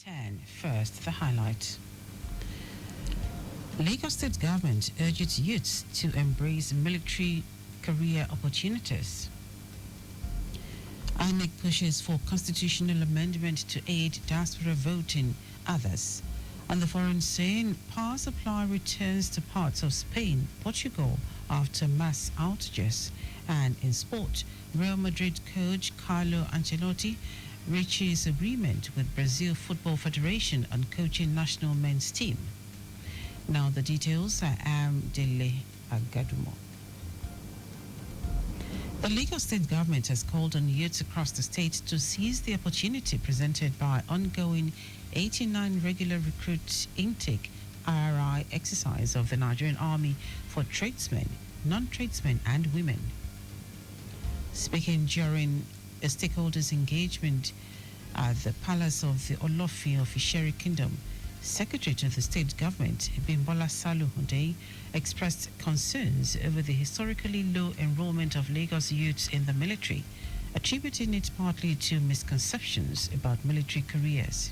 10. First, the highlight. Lagos State government urges youths to embrace military career opportunities. INEC pushes for constitutional amendment to aid diaspora voting. Others. On the foreign scene, power supply returns to parts of Spain, Portugal after mass outages. And in sport, Real Madrid coach Carlo Ancelotti reaches agreement with Brazil Football Federation on coaching national men's team. Now the details. I am Dele Agadumo. The Lagos State government has called on youths across the state to seize the opportunity presented by ongoing 89 regular recruit intake IRI exercise of the Nigerian Army for tradesmen, non-tradesmen and women. Speaking during a stakeholders engagement at the Palace of the Olofin of Isheri Kingdom, Secretary to the state government, Bimbola Saluhunde, expressed concerns over the historically low enrollment of Lagos youths in the military, attributing it partly to misconceptions about military careers.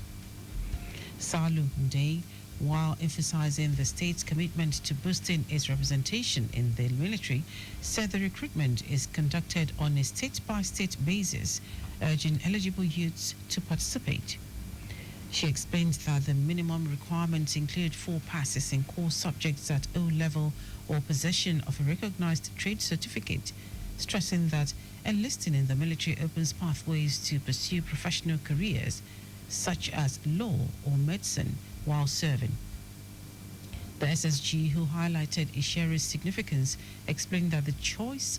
Saluhunde, while emphasizing the state's commitment to boosting its representation in the military, said the recruitment is conducted on a state-by-state basis, urging eligible youths to participate. She explained that the minimum requirements include 4 passes in core subjects at O level or possession of a recognized trade certificate, stressing that enlisting in the military opens pathways to pursue professional careers such as law or medicine while serving. The SSG, who highlighted Isheri's significance, explained that the choice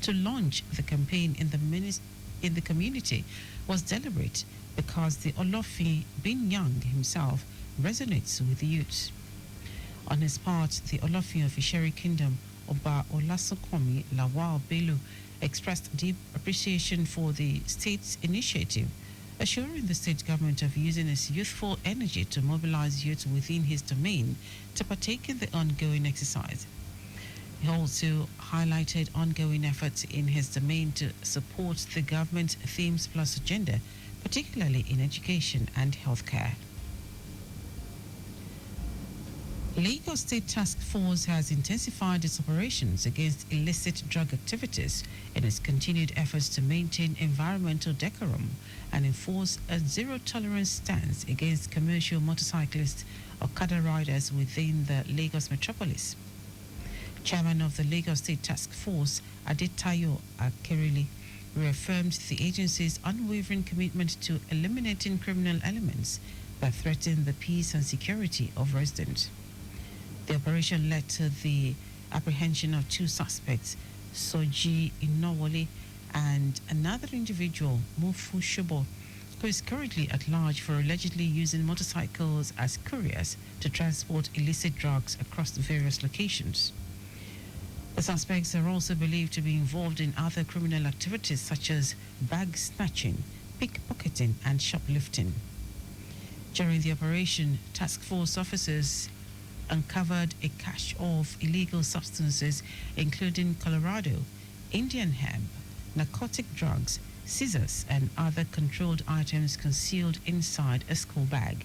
to launch the campaign in the community was deliberate because the Olofin, being young himself, resonates with the youths. On his part, the Olofin of Isheri Kingdom, Oba Olasokomi Lawal Bello, expressed deep appreciation for the state's initiative, assuring the state government of using its youthful energy to mobilize youth within his domain to partake in the ongoing exercise. He also highlighted ongoing efforts in his domain to support the government's Themes Plus agenda, particularly in education and healthcare. Lagos State Task Force has intensified its operations against illicit drug activities in its continued efforts to maintain environmental decorum and enforce a zero-tolerance stance against commercial motorcyclists or Okada riders within the Lagos metropolis. Chairman of the Lagos State Task Force, Adetayo Akerele, reaffirmed the agency's unwavering commitment to eliminating criminal elements that threaten the peace and security of residents. The operation led to the apprehension of 2 suspects, Soji Inowole and another individual, Mufu Shubo, who is currently at large for allegedly using motorcycles as couriers to transport illicit drugs across various locations. The suspects are also believed to be involved in other criminal activities such as bag snatching, pickpocketing, and shoplifting. During the operation, task force officers uncovered a cache of illegal substances including Colorado, Indian hemp, narcotic drugs, scissors, and other controlled items concealed inside a school bag.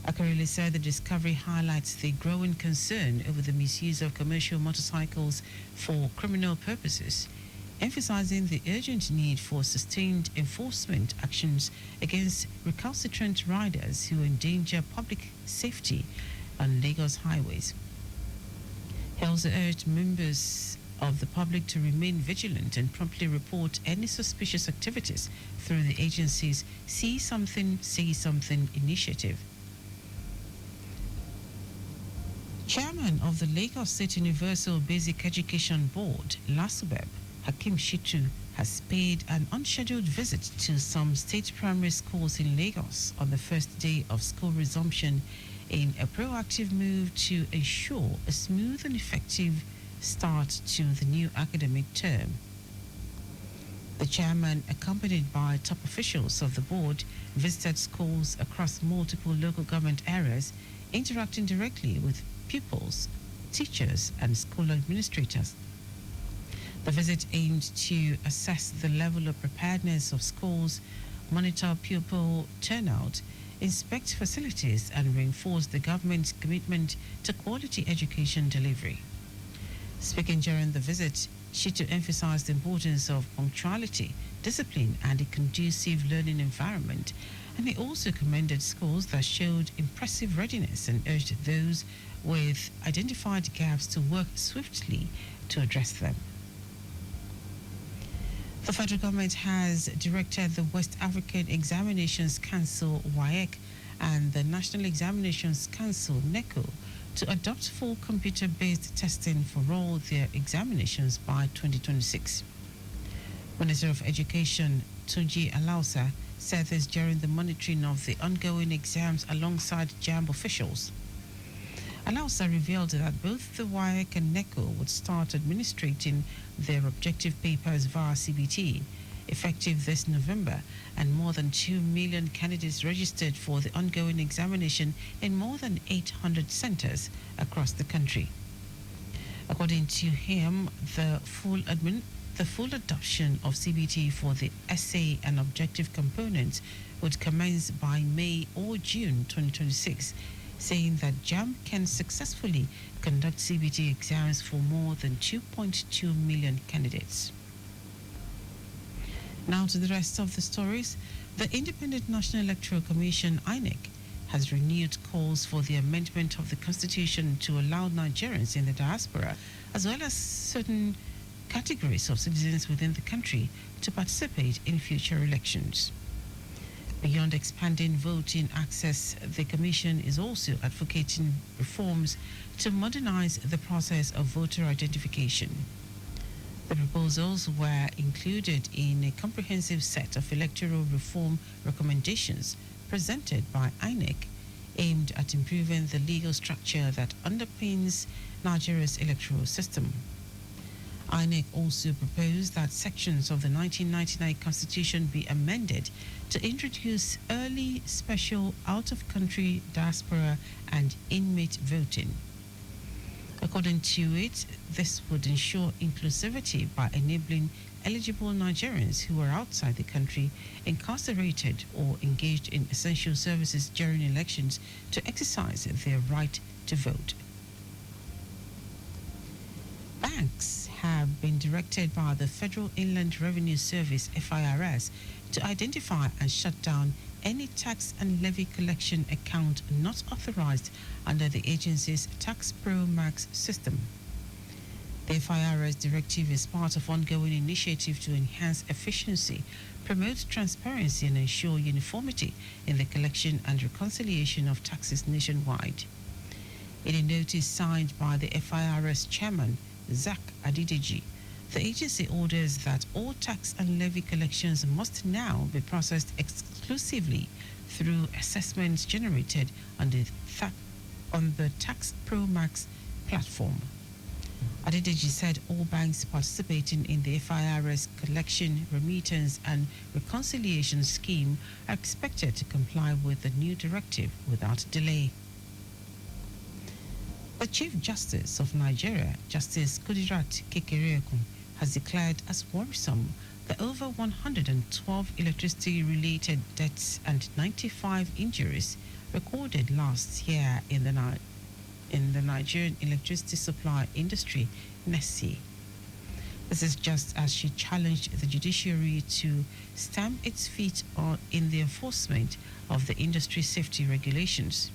Akerele said the discovery highlights the growing concern over the misuse of commercial motorcycles for criminal purposes, emphasizing the urgent need for sustained enforcement actions against recalcitrant riders who endanger public safety on Lagos highways. He also urged members of the public to remain vigilant and promptly report any suspicious activities through the agency's See Something, Say Something initiative. Chairman of the Lagos State Universal Basic Education Board, LASUBEB, Hakim Shitu, has paid an unscheduled visit to some state primary schools in Lagos on the first day of school resumption in a proactive move to ensure a smooth and effective start to the new academic term. The chairman, accompanied by top officials of the board, visited schools across multiple local government areas, interacting directly with pupils, teachers, and school administrators. The visit aimed to assess the level of preparedness of schools monitor pupil turnout, inspect facilities, and reinforce the government's commitment to quality education delivery. Speaking during the visit, Shitu emphasized the importance of punctuality, discipline, and a conducive learning environment, and he also commended schools that showed impressive readiness and urged those with identified gaps to work swiftly to address them. The federal government has directed the West African Examinations Council (WAEC) and the National Examinations Council (NECO) to adopt full computer-based testing for all their examinations by 2026. Minister of Education Tunji Alausa said this during the monitoring of the ongoing exams alongside JAMB officials. Alausa revealed that both the WAEC and NECO would start administrating their objective papers via CBT, effective this November, and more than 2 million candidates registered for the ongoing examination in more than 800 centers across the country. According to him, the full adoption of CBT for the essay and objective components would commence by May or June 2026, saying that JAMB can successfully conduct CBT exams for more than 2.2 million candidates. Now to the rest of the stories. The Independent National Electoral Commission, INEC, has renewed calls for the amendment of the Constitution to allow Nigerians in the diaspora, as well as certain categories of citizens within the country, to participate in future elections. Beyond expanding voting access, the Commission is also advocating reforms to modernize the process of voter identification. The proposals were included in a comprehensive set of electoral reform recommendations presented by INEC, aimed at improving the legal structure that underpins Nigeria's electoral system. INEC also proposed that sections of the 1999 Constitution be amended to introduce early, special, out-of-country, diaspora, and inmate voting. According to it, this would ensure inclusivity by enabling eligible Nigerians who are outside the country, incarcerated, or engaged in essential services during elections to exercise their right to vote. Banks have been directed by the Federal Inland Revenue Service (FIRS) to identify and shut down any tax and levy collection account not authorized under the agency's Tax Pro Max system. The FIRS directive is part of ongoing initiative to enhance efficiency, promote transparency, and ensure uniformity in the collection and reconciliation of taxes nationwide. In a notice signed by the FIRS chairman, Dele Agadumo, the agency orders that all tax and levy collections must now be processed exclusively through assessments generated on the Tax Pro Max platform. Agadumo said all banks participating in the FIRS collection, remittance, and reconciliation scheme are expected to comply with the new directive without delay. The Chief Justice of Nigeria, Justice Kudirat Kekereekun, has declared as worrisome the over 112 electricity-related deaths and 95 injuries recorded last year in the Nigerian electricity supply industry, NESI. This is just as she challenged the judiciary to stamp its feet in the enforcement of the industry safety regulations.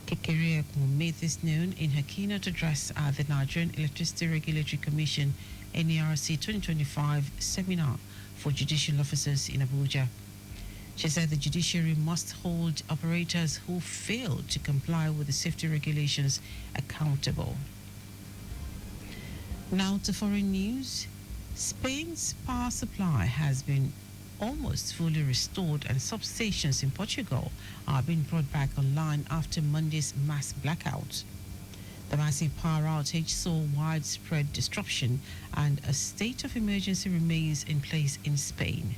Kekereekun made this known in her keynote address at the Nigerian Electricity Regulatory Commission NERC 2025 seminar for judicial officers in Abuja. She said the judiciary must hold operators who fail to comply with the safety regulations accountable. Now to foreign news. Spain's power supply has been almost fully restored, and substations in Portugal are being brought back online after Monday's mass blackout. The massive power outage saw widespread disruption, and a state of emergency remains in place in Spain.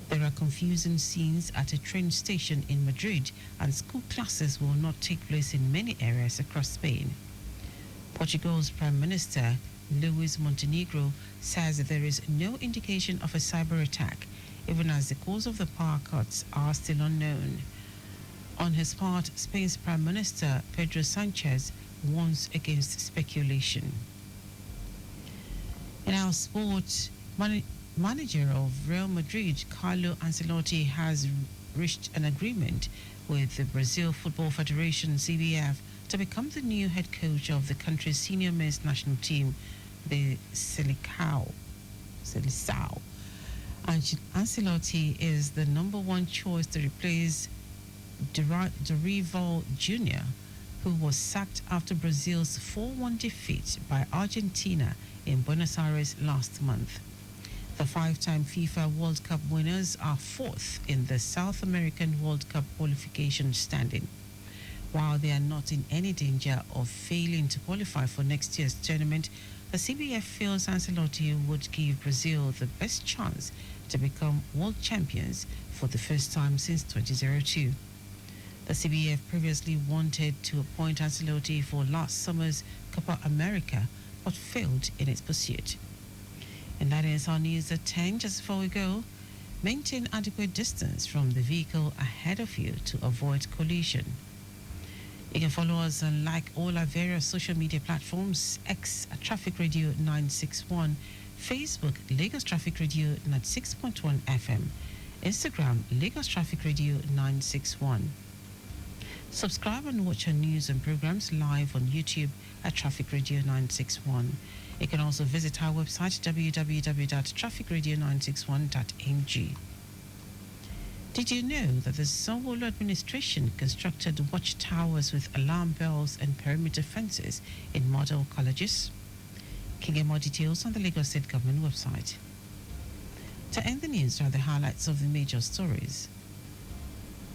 There are confusing scenes at a train station in Madrid, and school classes will not take place in many areas across Spain. Portugal's Prime Minister, Luis Montenegro, says that there is no indication of a cyber attack, even as the cause of the power cuts are still unknown. On his part, Spain's Prime Minister Pedro Sanchez warns against speculation. In our sport, manager of Real Madrid, Carlo Ancelotti, has reached an agreement with the Brazil Football Federation, CBF, to become the new head coach of the country's senior men's national team, the Seleção. Ancelotti is the number one choice to replace Dorival Jr., who was sacked after Brazil's 4-1 defeat by Argentina in Buenos Aires last month. The five-time FIFA World Cup winners are fourth in the South American World Cup qualification standing. While they are not in any danger of failing to qualify for next year's tournament, the CBF feels Ancelotti would give Brazil the best chance to become world champions for the first time since 2002. The CBF previously wanted to appoint Ancelotti for last summer's Copa America, but failed in its pursuit. And that is our news at 10. Just before we go, maintain adequate distance from the vehicle ahead of you to avoid collision. You can follow us and like all our various social media platforms: X at Traffic Radio 961, Facebook Lagos Traffic Radio 96.1 FM, Instagram Lagos Traffic Radio 961. Subscribe and watch our news and programs live on YouTube at Traffic Radio 961. You can also visit our website www.trafficradio961.ng. Did you know that the Sanwo-Olu administration constructed watchtowers with alarm bells and perimeter fences in model colleges? You can get more details on the Lagos State Government website. To end the news are the highlights of the major stories.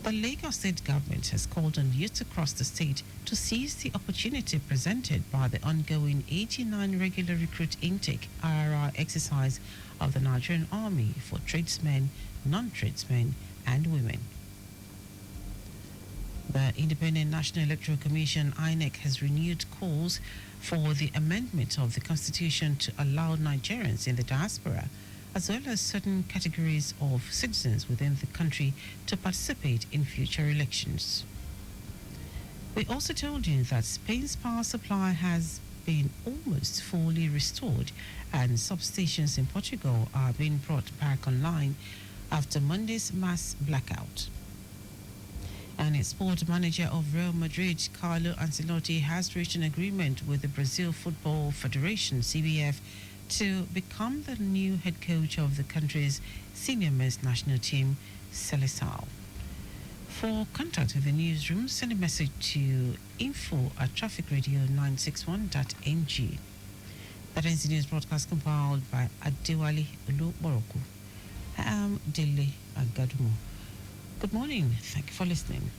The Lagos State Government has called on youth across the state to seize the opportunity presented by the ongoing 89 regular recruit intake (RRR) exercise of the Nigerian Army for tradesmen, non-tradesmen, and women. The Independent National Electoral Commission (INEC) has renewed calls for the amendment of the Constitution to allow Nigerians in the diaspora, as well as certain categories of citizens within the country, to participate in future elections. We also told you that Spain's power supply has been almost fully restored and substations in Portugal are being brought back online after Monday's mass blackout. And its sport manager of Real Madrid, Carlo Ancelotti, has reached an agreement with the Brazil Football Federation, CBF, to become the new head coach of the country's senior men's national team, Seleção. For contact with the newsroom, send a message to info@trafficradio961.ng. That ends the news broadcast compiled by Adewale Oluboroku. I am Dele Agadumo. Good morning. Thank you for listening.